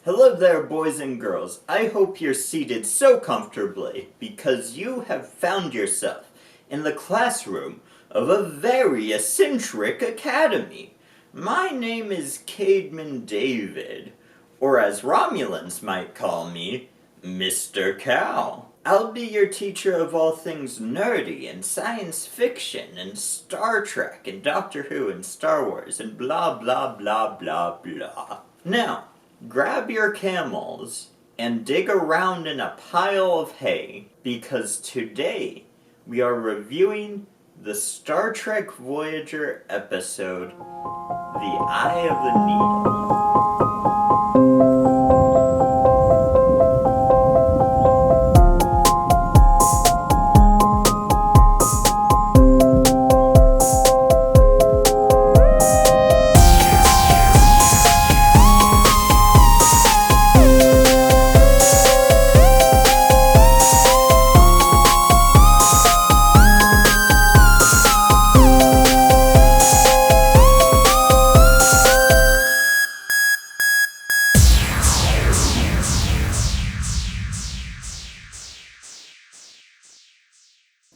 Hello there, boys and girls. I hope you're seated so comfortably because you have found yourself in the classroom of a very eccentric academy. My name is Cademan David, or as Romulans might call me, Mr. Cal. I'll be your teacher of all things nerdy and science fiction and Star Trek and Doctor Who and Star Wars and blah blah blah blah blah. Now, grab your camels and dig around in a pile of hay because today we are reviewing the Star Trek Voyager episode, The Eye of the Needle.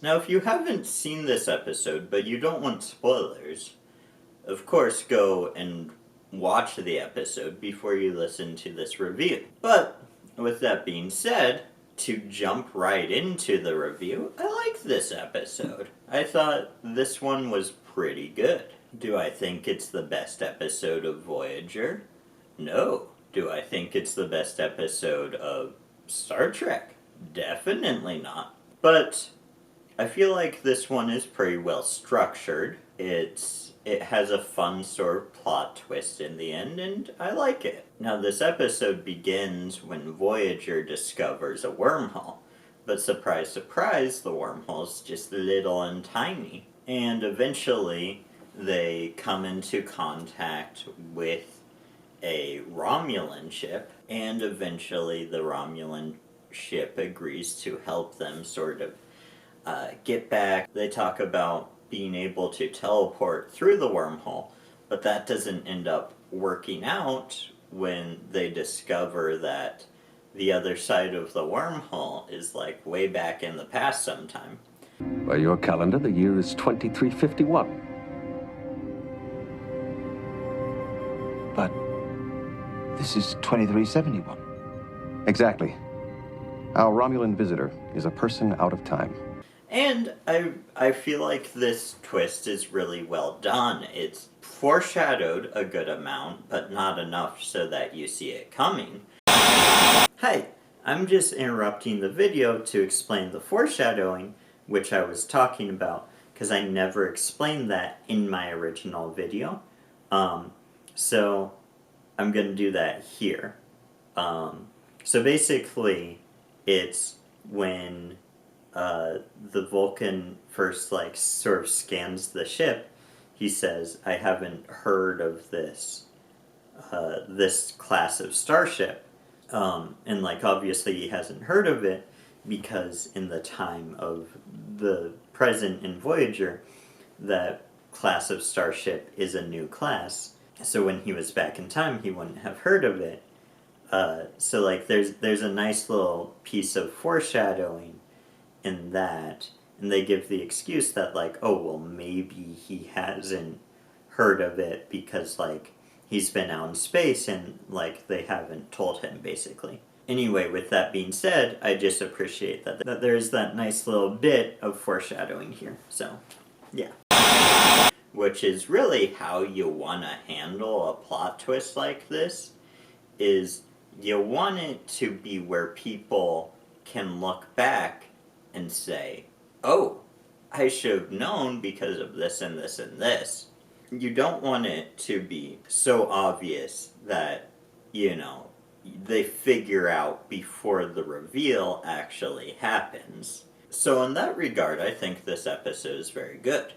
Now, if you haven't seen this episode, but you don't want spoilers, of course go and watch the episode before you listen to this review. But, with that being said, to jump right into the review, I like this episode. I thought this one was pretty good. Do I think it's the best episode of Voyager? No. Do I think it's the best episode of Star Trek? Definitely not. But I feel like this one is pretty well structured. It has a fun sort of plot twist in the end, and I like it. Now, this episode begins when Voyager discovers a wormhole. But surprise, surprise, the wormhole's just little and tiny. And eventually, they come into contact with a Romulan ship, and eventually the Romulan ship agrees to help them sort of get back. They talk about being able to teleport through the wormhole, but that doesn't end up working out when they discover that the other side of the wormhole is like way back in the past sometime. By your calendar, the year is 2351. But this is 2371. Exactly. Our Romulan visitor is a person out of time. And I feel like this twist is really well done. It's foreshadowed a good amount, but not enough so that you see it coming. Hey, I'm just interrupting the video to explain the foreshadowing, which I was talking about, because I never explained that in my original video. So I'm going to do that here. So basically, it's when the Vulcan first, sort of scans the ship, he says, I haven't heard of this class of starship. And, obviously he hasn't heard of it because in the time of the present in Voyager, that class of starship is a new class. So when he was back in time, he wouldn't have heard of it. So, there's a nice little piece of foreshadowing in that, and they give the excuse that, oh, well, maybe he hasn't heard of it because, he's been out in space and, they haven't told him, basically. Anyway, with that being said, I just appreciate that there's that nice little bit of foreshadowing here, so, yeah. Which is really how you want to handle a plot twist like this, is you want it to be where people can look back and say, oh, I should have known because of this and this and this. You don't want it to be so obvious that, they figure out before the reveal actually happens. So in that regard, I think this episode is very good.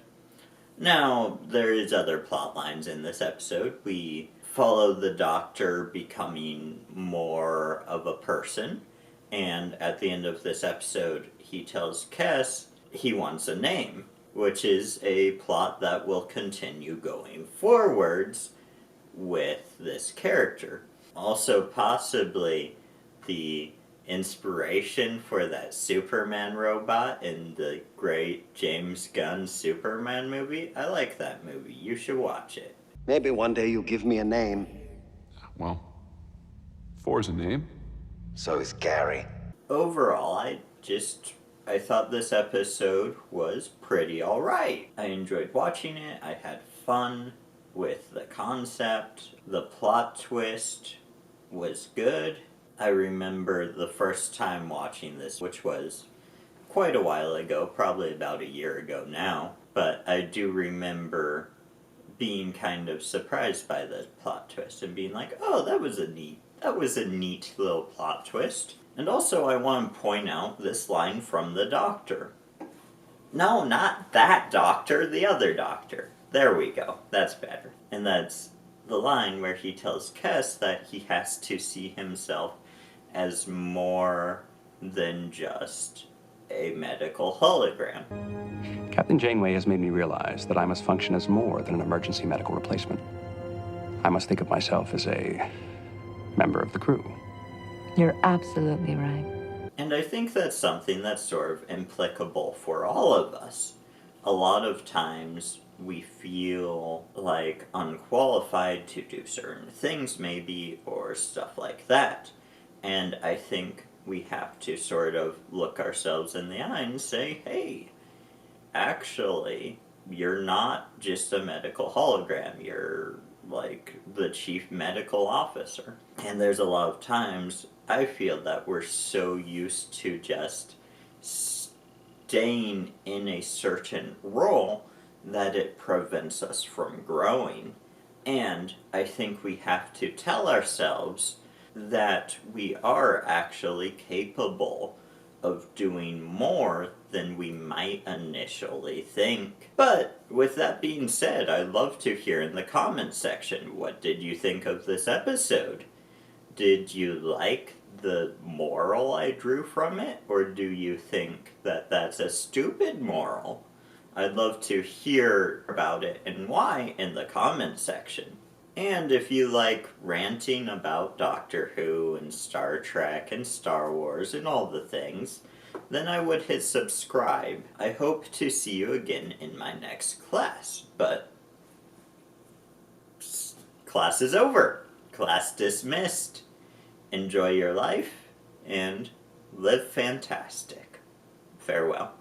Now, there is other plot lines in this episode. We follow the Doctor becoming more of a person, and at the end of this episode, he tells Kes he wants a name, which is a plot that will continue going forwards with this character. Also, possibly the inspiration for that Superman robot in the great James Gunn Superman movie. I like that movie. You should watch it. Maybe one day you'll give me a name. Well, 4's a name. So is Gary. Overall, I thought this episode was pretty alright. I enjoyed watching it. I had fun with the concept. The plot twist was good. I remember the first time watching this, which was quite a while ago, probably about a year ago now, but I do remember being kind of surprised by the plot twist and being like, oh, that was a neat little plot twist. And also I want to point out this line from the Doctor. No, not that Doctor, the other Doctor. There we go. That's better. And that's the line where he tells Kes that he has to see himself as more than just a medical hologram. Captain Janeway has made me realize that I must function as more than an emergency medical replacement. I must think of myself as a member of the crew. You're absolutely right. And I think that's something that's sort of applicable for all of us. A lot of times we feel like unqualified to do certain things maybe, or stuff like that. And I think we have to sort of look ourselves in the eye and say, hey, actually, you're not just a medical hologram, you're like the chief medical officer. And there's a lot of times I feel that we're so used to just staying in a certain role that it prevents us from growing. And I think we have to tell ourselves that we are actually capable of doing more than we might initially think. But with that being said, I'd love to hear in the comments section, what did you think of this episode? Did you like the moral I drew from it, or do you think that that's a stupid moral? I'd love to hear about it and why in the comments section. And if you like ranting about Doctor Who and Star Trek and Star Wars and all the things, then I would hit subscribe. I hope to see you again in my next class, but class is over. Class dismissed. Enjoy your life and live fantastic. Farewell.